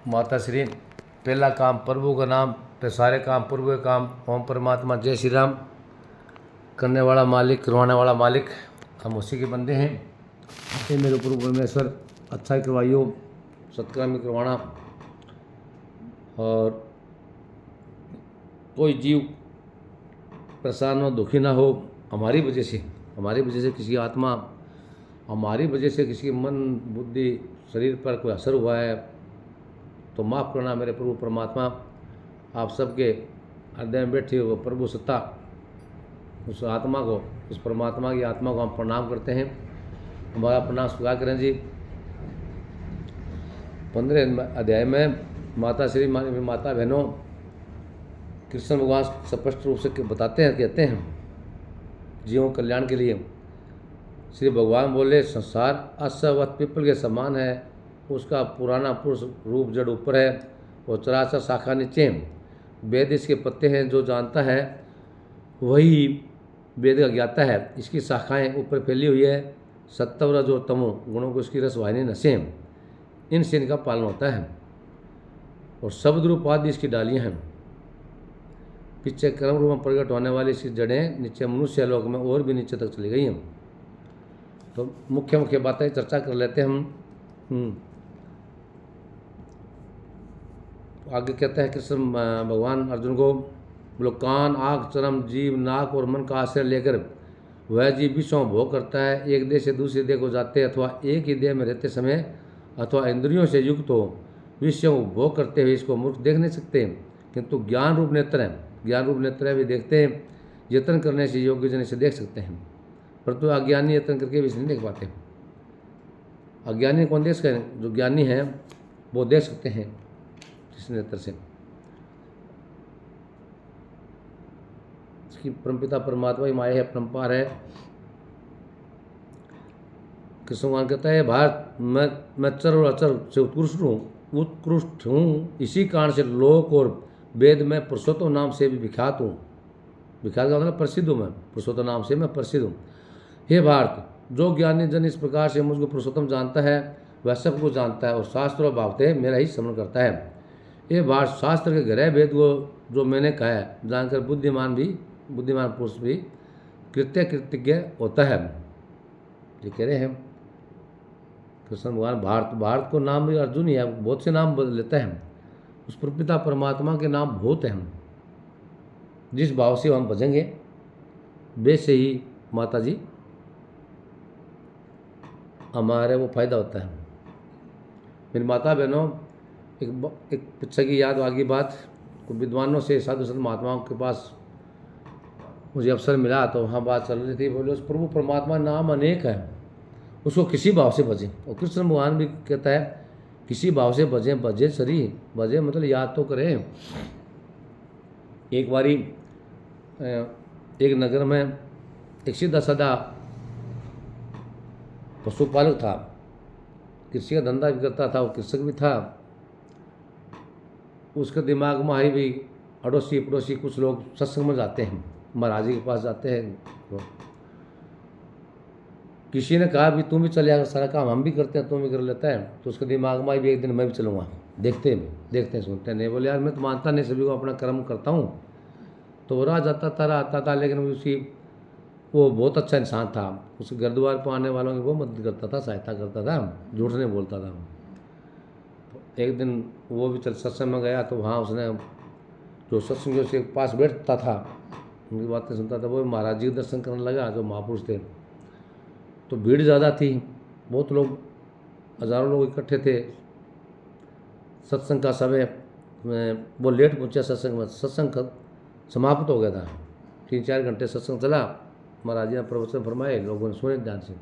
माता श्री पहला काम प्रभु का नाम, पे सारे काम प्रभु के काम। ओम परमात्मा जय श्री राम। करने वाला मालिक, करवाने वाला मालिक, हम उसी के बंदे हैं। ये मेरे प्रभु परमेश्वर अच्छा ही करवाइयो, सत्कर्म करवाना। और कोई जीव परेशान हो, दुखी ना हो हमारी वजह से किसी आत्मा, हमारी वजह से किसी मन बुद्धि शरीर पर कोई असर हुआ है तो माफ़ करना मेरे प्रभु परमात्मा। आप सबके हृदय में बैठी हुई प्रभु सत्ता, उस आत्मा को, उस परमात्मा की आत्मा को हम प्रणाम करते हैं। हमारा प्रणाम स्वीकार करें जी। 15 अध्याय में माता श्री माता बहनों कृष्ण भगवान स्पष्ट रूप से बताते हैं, कहते हैं जीवों कल्याण के लिए। श्री भगवान बोले संसार असवत पीपल के समान है, उसका पुराना पुरुष रूप जड़ ऊपर है और चराचर शाखा नीचे। वेद इसके पत्ते हैं, जो जानता है वही वेद का ज्ञाता है। इसकी शाखाएं ऊपर फैली हुई है, सत्व रज और तमो गुणों को इसकी रसवाहिनी नसें, इनसे इनका पालन होता है। और शब्द रूप आदि इसकी डालियाँ हैं। पीछे कर्म रूप में प्रकट होने वाली इसकी जड़ें नीचे मनुष्य लोक में और भी नीचे तक चली गई हैं। तो मुख्य मुख्य बातें चर्चा कर लेते हैं हम। आगे कहते हैं कृष्ण भगवान अर्जुन को, बोलो कान, आँख, चरम, जीव, नाक और मन का आश्रय लेकर वह जीव विषयों भोग करता है। एक देह से दूसरे देह को जाते अथवा एक ही देह में रहते समय अथवा इंद्रियों से युक्त हो विषयों को भोग करते हुए इसको मूर्ख देख नहीं सकते, किंतु ज्ञान रूप नेत्र है, ज्ञान रूप नेत्र भी देखते हैं। यत्न करने से योग्य जन इसे देख सकते हैं, परंतु अज्ञानी यत्न करके भी इसे नहीं देख पाते। अज्ञानी कौन देख सकते हैं? जो ज्ञानी हैं वो देख सकते हैं इस नेत्र से। इसकी परमपिता परमात्मा ही माया है, परम्पार है। कृष्ण भगवान कहता है भारत मैं चर और अचर से उत्कृष्ट हूँ, इसी कारण से लोक और वेद में पुरुषोत्तम नाम से भी विख्यात हूँ। विख्यात का मतलब प्रसिद्ध हूँ, मैं पुरुषोत्तम नाम से मैं प्रसिद्ध हूँ। हे भारत, जो ज्ञानी जन इस प्रकार से मुझको पुरुषोत्तम जानता है वह सबको जानता है और शास्त्र और भावते मेरा ही स्मरण करता है। ये भारत, शास्त्र के गहरे वेद को जो मैंने कहा है जानकर बुद्धिमान पुरुष भी कृतज्ञ होता है। ये कह रहे हैं कृष्ण भगवान। भारत को नाम भी अर्जुन ही है, बहुत से नाम बदल लेता है। उस पिता परमात्मा के नाम बहुत हैं। जिस भाव से हम भजेंगे वैसे ही माता जी हमारे वो फायदा होता है। मेरी माता बहनों, एक पीछे की याद आगे बात, विद्वानों से साधु संत महात्माओं के पास मुझे अवसर मिला तो वहाँ बात चल रही थी। बोले उस प्रभु परमात्मा नाम अनेक है, उसको किसी भाव से भजें। और कृष्ण भगवान भी कहता है किसी भाव से भजें, भजे सरी, भजे मतलब याद तो करें। एक बारी एक नगर में एक सीधा साधा पशुपालक था, कृषि का धंधा भी करता था, वो कृषक भी था। उसके दिमाग में आई भी अड़ोसी पड़ोसी कुछ लोग सत्संग में जाते हैं, महाराज जी के पास जाते हैं। तो किसी ने कहा भी तुम भी चले आकर, सारा काम हम भी करते हैं तुम भी कर लेता है। तो उसके दिमाग में आई भी एक दिन मैं भी चलूँगा, देखते हैं सुनते हैं। नहीं बोले यार मैं तो मानता नहीं, सभी को अपना कर्म करता हूँ। तो वो रहा जाता था आता था, लेकिन वो बहुत अच्छा इंसान था। उस घर द्वार पर आने वालों की वो मदद करता था, सहायता करता था, झूठ नहीं बोलता था। तो एक दिन वो भी सत्संग में गया तो वहाँ उसने जो सत्संग के पास बैठता था उनकी बातें सुनता था, वो महाराज जी के दर्शन करने लगा जो महापुरुष थे। तो भीड़ ज़्यादा थी, बहुत लोग, हज़ारों लोग इकट्ठे थे। सत्संग का समय वो लेट पहुँचा सत्संग में, सत्संग समाप्त हो गया था। 3-4 घंटे सत्संग चला, महाराज जी ने प्रवचन फरमाए, लोगों ने सुने ध्यान से।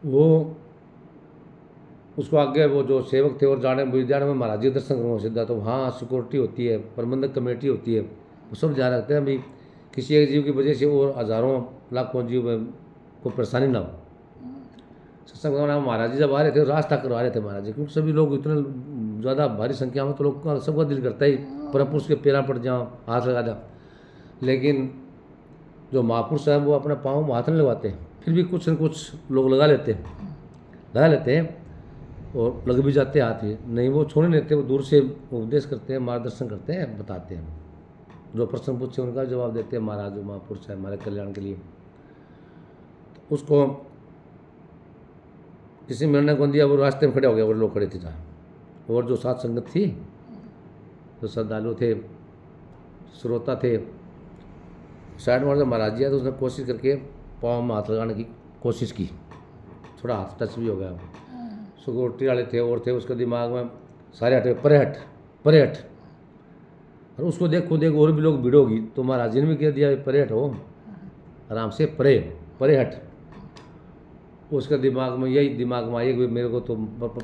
वो उसको आगे वो जो सेवक थे और जाने में महाराज जी दर्शन करूँगा सीधा, तो वहाँ सिक्योरिटी होती है, प्रबंधक कमेटी होती है, वो सब ध्यान रखते हैं भाई किसी एक जीव की वजह से और हज़ारों लाखों जीव में कोई परेशानी ना हो। सत्संग महाराज जी जब आ रहे थे रास्ता करवा रहे थे महाराज जी, क्योंकि सभी लोग इतने ज़्यादा भारी संख्या में, तो लोग का सबका दिल करता है परम पुरुष के पैरा पड़ जाओ, हाथ लगा जाओ। लेकिन जो महापुरुष है वो अपने पाँव में हाथ नहीं लगाते, फिर भी कुछ न कुछ लोग लगा लेते हैं। और लग भी जाते हाथ ये नहीं, वो छोड़ने नहीं देते, वो दूर से उपदेश करते हैं, मार्गदर्शन करते हैं, बताते हैं, जो प्रश्न पूछे उनका जवाब देते हैं महाराज, जो महापुरुष है हमारे कल्याण के लिए। तो उसको किसी निर्णय को दिया, वो रास्ते में खड़े हो गए, और लोग खड़े थे जहाँ, और जो साथ संगत थी, जो श्रद्धालु थे, श्रोता थे, साइड में महाराज जी आए तो उसने कोशिश करके पाँव में हाथ लगाने की कोशिश की, थोड़ा हाथ टच भी हो गया। सिक्योरिटी वाले थे और थे, उसके दिमाग में सारे हटे, परे हट परे हट, और उसको देखो देखो और भी लोग भीड़ होगी, तो महाराज जी ने भी कह दिया परे हट हो, आराम से परे परे हट। उसके दिमाग में यही दिमाग में आई कि मेरे को तो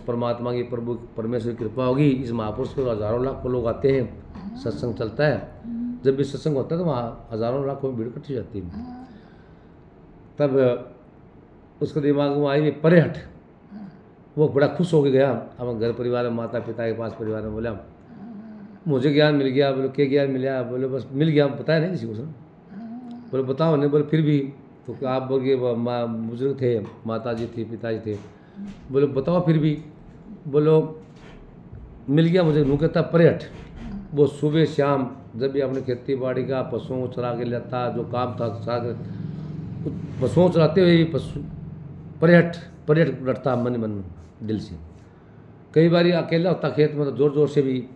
परमात्मा की, प्रभु परमेश्वर की कृपा होगी, इस महापुरुष को हज़ारों लाखों लोग आते हैं, सत्संग चलता है, जब भी सत्संग होता है तो वहाँ हज़ारों लाखों भीड़ इकट्ठी जाती है। तब उसके दिमाग में आई परे हट, वो बड़ा खुश होकर गया। अब घर परिवार में, माता पिता के पास परिवार में, बोला मुझे ज्ञान मिल गया। बोले क्या ज्ञान मिला? बोले बस मिल गया, बताया नहीं किसी को सर। बोले बताओ नहीं। बोले फिर भी तो आप बोल के बुजुर्ग थे, माता जी थी, पिताजी थे, बोले बताओ फिर भी। बोलो मिल गया मुझे, नू कहता परे हट। वो सुबह शाम जब भी अपने खेती बाड़ी का पशुओं को चरा के लेता, जो काम था पशुओं को चराते हुए पशु परे हट लड़ता मन मन दिल से। कई बार अकेला होता खेत में तो जोर जोर से भी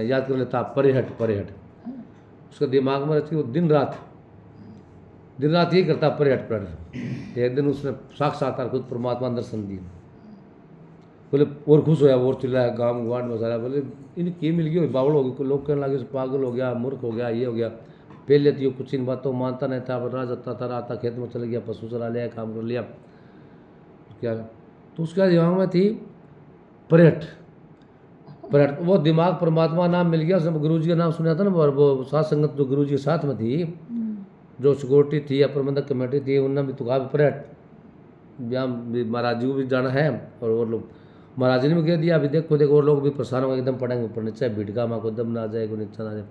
याद कर लेता परे हट परे हट। उसके दिमाग में रहती वो दिन रात यही करता परे हट परे हट। एक दिन उसने साक्षात्कार खुद परमात्मा दर्शन दिए। बोले और खुश होया, और चिल्लाया गाँव गुआढ़ में सारा। बोले इन्हें मिल गई, बावड़ हो गई, लोग कहने लगे पागल हो गया, मूर्ख हो गया, ये हो गया। पहले तो ये कुछ इन बातों मानता नहीं था, राज जाता था, आता खेत में चल गया, पशु चला लिया, काम कर लिया, क्या। तो उसके दिमाग में थी पर्यट। वो दिमाग परमात्मा नाम मिल गया। उसने गुरु जी का नाम सुना था ना, वो साथ संगत जो गुरु जी के साथ में थी, जो सिक्योरिटी थी या प्रबंधक कमेटी थी, उन्होंने भी तो कहा पर्यट, यहाँ महाराज जी को भी जाना है। और लोग महाराज जी ने भी कह दिया अभी देखो देखो, और लोग भी परेशान हो गए, एकदम पढ़ेंगे ऊपर नीचे, भीड़ का माँ को दम ना आ जाए, कोई नीचा ना आ जाए,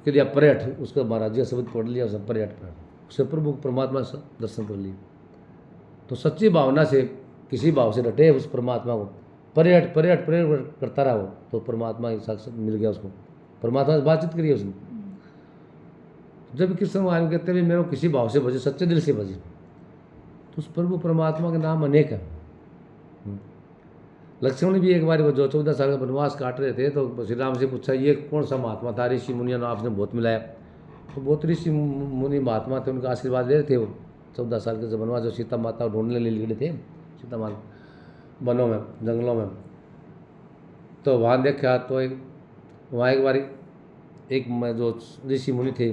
कह दिया पर्यट। उसका महाराज जी का शब्द पढ़ लिया, उसने पर्यट पर उससे प्रभु परमात्मा दर्शन कर लिए। तो सच्ची भावना से, किसी भाव से डटे उस परमात्मा को, पर्यट पर्यट पर्यट करता रहा, वो तो परमात्मा की साक्षात मिल गया उसको, परमात्मा से बातचीत करी उसने। जब कृष्ण महाराज कहते हैं मेरे को किसी भाव से भजे, सच्चे दिल से भजे, तो उस प्रभु परमात्मा के नाम अनेक है। लक्ष्मण भी एक बार वो जो 14 साल का वनवास काट रहे थे, तो श्री राम से पूछा ये कौन सा महात्मा था? ऋषि मुनियों ने आपने बहुत मिलाया। तो बहुत ऋषि मुनि महात्मा थे, उनका आशीर्वाद ले रहे थे। वो 14 साल के जब वनवास, जो सीता माता को ढूंढने ले निकले थे, सीता माता वनों में, जंगलों में, तो वहाँ देखा तो वहाँ एक बार एक जो ऋषि मुनि थे,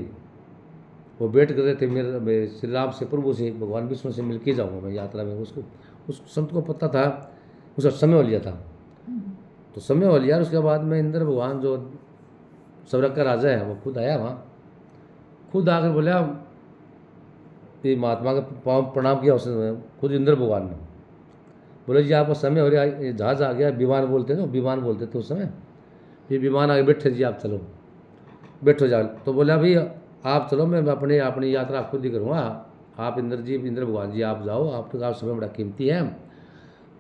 वो वेट कर रहे थे मेरे श्री राम से, प्रभु से, भगवान विष्णु से मिल के जाऊँगा मैं यात्रा में। उसको उस संत को पता था, उसका समय हो लिया था। तो समय हो लिया, उसके बाद में इंद्र भगवान जो स्वर्ग का राजा है, वो खुद आया वहाँ, खुद आकर बोला, ये महात्मा का पाँव प्रणाम किया उसने, खुद इंद्र भगवान ने। बोले जी आपका समय हो रहा है, जहाज आ गया, विमान बोलते थे, विमान बोलते थे उस समय, ये विमान आगे बैठे जी, आप चलो बैठो जाओ। तो बोला भाई आप चलो, मैं अपनी यात्रा खुद ही करूँगा, आप इंद्र भगवान जी आप जाओ, आपका समय बड़ा कीमती है,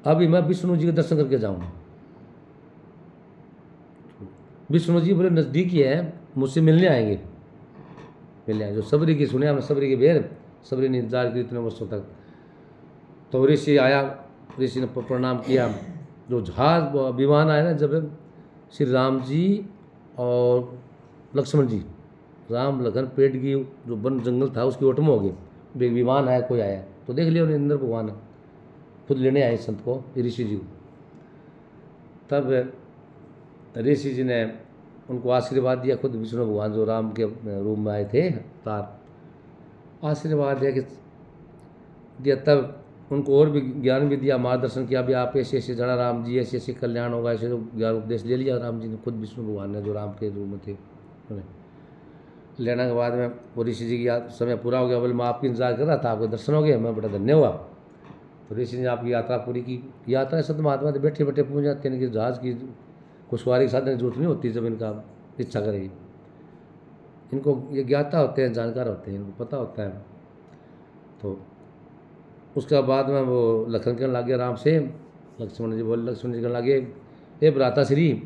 अभी मैं विष्णु जी के दर्शन करके जाऊँगा। विष्णु जी बोले नज़दीक ही है, मुझसे मिलने आएंगे। जो सबरी की सुने हमने, सबरी की बेर, सबरी ने इंतजार की इतने वर्षों तक। तो ऋषि आया, ऋषि ने प्रणाम किया। जो जहाज विमान आया ना, जब श्री राम जी और लक्ष्मण जी, राम लखन पेट की जो वन जंगल था उसकी ओट में हो गए, विमान आया, कोई आया, तो देख लिया उन्हें, इंद्र भगवान खुद लेने आए संत को, ऋषि जी को। तब ऋषि जी ने उनको आशीर्वाद दिया, खुद विष्णु भगवान जो राम के रूप में आए थे, तार आशीर्वाद दिया। तब उनको और भी ज्ञान भी दिया, मार्गदर्शन किया, भी आप ऐसे ऐसे जाना, राम जी ऐसे ऐसे कल्याण होगा, ऐसे ज्ञान उपदेश ले लिया राम जी ने, खुद विष्णु भगवान ने जो राम के रूप में थे उन्हें। लेने के बाद में वो ऋषि जी की समय पूरा हो गया। बोले मैं आपकी इंतजार कर रहा था, आपके दर्शन हो गए, मैं बड़ा धन्य हुआ। तो ऋषि ने आपकी यात्रा पूरी की। यात्रा संत महात्मा तो बैठे बैठे पहुँच जाते हैं कि जहाज़ की कुछ सवारी के साधन की जरूरत नहीं होती, जब इनका इच्छा करेगी। इनको ये ज्ञाता होते हैं, जानकार होते हैं, इनको पता होता है। तो उसके बाद में वो लखन कहने लग गया राम से लक्ष्मण जी बोले, लक्ष्मण जी कहने लगे, ए भ्राता श्री,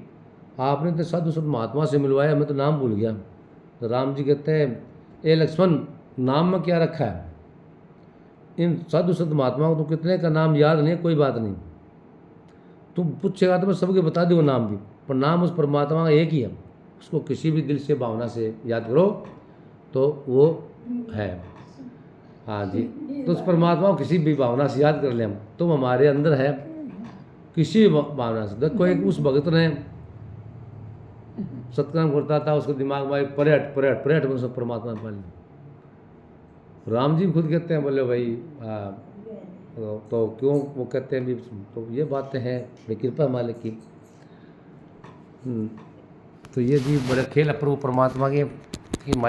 आपने तो साधु संत महात्मा से मिलवाया, मैं तो नाम भूल गया। तो राम जी कहते हैं, ए लक्ष्मण, नाम में क्या रखा है? इन साधु संत महात्माओं को तो कितने का नाम याद नहीं है, कोई बात नहीं, तुम पूछेगा तो मैं सबके बता दूंगा नाम भी, पर नाम उस परमात्मा का एक ही है, उसको किसी भी दिल से भावना से याद करो तो वो है। हाँ जी, तो उस परमात्मा को किसी भी भावना से याद कर ले हम, तो हमारे अंदर है किसी भी भावना से। देखो एक उस भगत ने सत्कर्म करता था, उसके दिमाग में पर्यट पर्यट पर्यट में सब परमात्मा पा लिया। राम जी खुद कहते हैं, बोले भाई तो क्यों वो कहते हैं भी, तो ये बातें हैं बड़ी कृपा मालिक की। तो ये जी बड़ा खेल है प्रभु परमात्मा की माया।